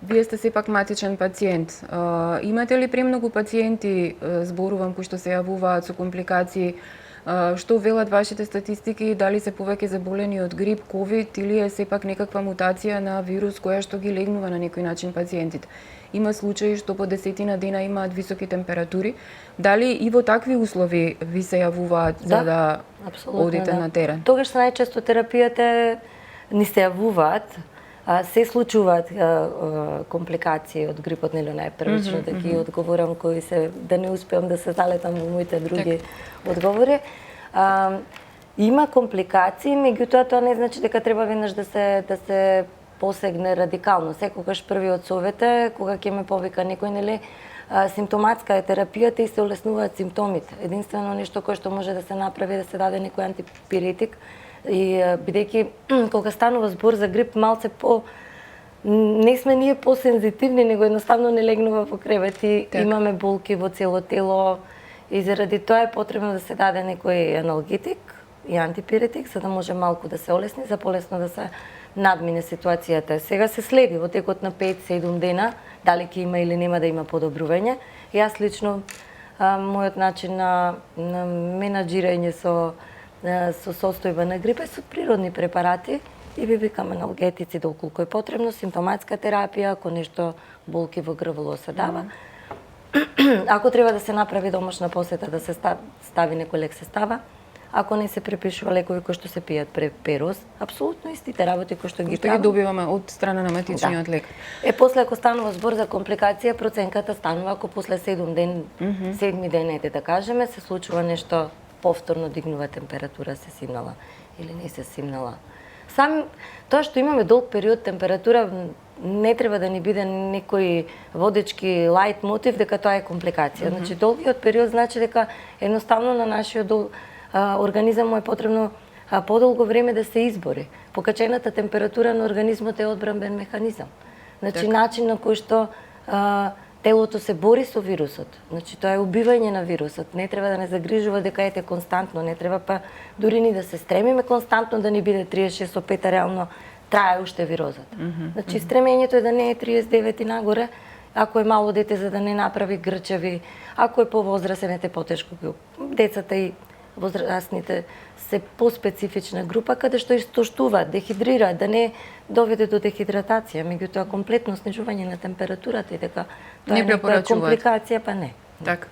Вие сте сепак матичен пациент. Имате ли премногу пациенти, зборувам, кои што се јавуваат со компликации? Што велат вашите статистики? Дали се повеќе заболени од грип, ковид или е сепак некаква мутација на вирус која што ги легнува на некој начин пациентите? Има случаи што по 10 дена имаат високи температури. Дали и во такви услови ви се јавуваат за да одите на терен? Тогаш најчесто терапијата ни се јавуваат, се случуваат компликации од грипот, нели најпрвично да ги одговорам кои се, да не успеам да се залетам во моите други одговори. Има компликации, меѓутоа тоа не значи дека треба веднаш да се посегне радикално. Секогаш првиот совет е кога ќе ме повика некој, нели, симптоматска е терапијата и се олеснуваат симптомите. Единствено нешто кое што може да се направи да се даде некој антипиретик, и бидејќи кога станува збор за грип малце не сме ние посензитивни, него едноставно не легнува во кревет и имаме болки во цело тело и заради тоа е потребно да се даде некој аналгетик и антипиретик за да може малку да се олесни, за полесно да се надмине ситуацијата. Сега се следи во текот на 5-7 дена дали ќе има или нема да има подобрување. Јас лично мојот начин на менаџирање со состојба на грип е со природни препарати и ви викам аналгетици доколку е потребно, симптоматска терапија, ако нешто болки во грвло се дава. Ако треба да се направи домашна посета, да се стави некој лек се става. Ако не се препишува лекови кои што се пијат перос, апсолутно истите работи кои што ги добиваме од страна на матичниот лекар. После ако станува збор за компликација, проценката станува ако после 7 ден, 7 ден да кажеме, се случува нешто повторно дигнува температура, се симнала или не се симнала. Сам тоа што имаме долг период температура не треба да ни биде некој водечки лајт мотив дека тоа е компликација. Значи долгиот период значи дека едноставно на нашиот организам му е потребно подолго време да се избори. Покачената температура на организмот е одбранбен механизам. Значи начин на кој што телото се бори со вирусот. Значи тоа е убивање на вирусот. Не треба да не загрижува дека ете константно, не треба па дури ни да се стремиме константно да ни биде 36,5, реално трае уште вирозот. Значи стремењето е да не е 39 и нагоре, ако е мало дете за да не направи грчеви, ако е повозрасен ете потешко. Децата и возрастните се поспецифична група каде што истоштуваат, дехидрираат, да не доведе до дехидратација, меѓутоа комплетно снижување на температурата и дека тоа е некоја компликација, па не. Така.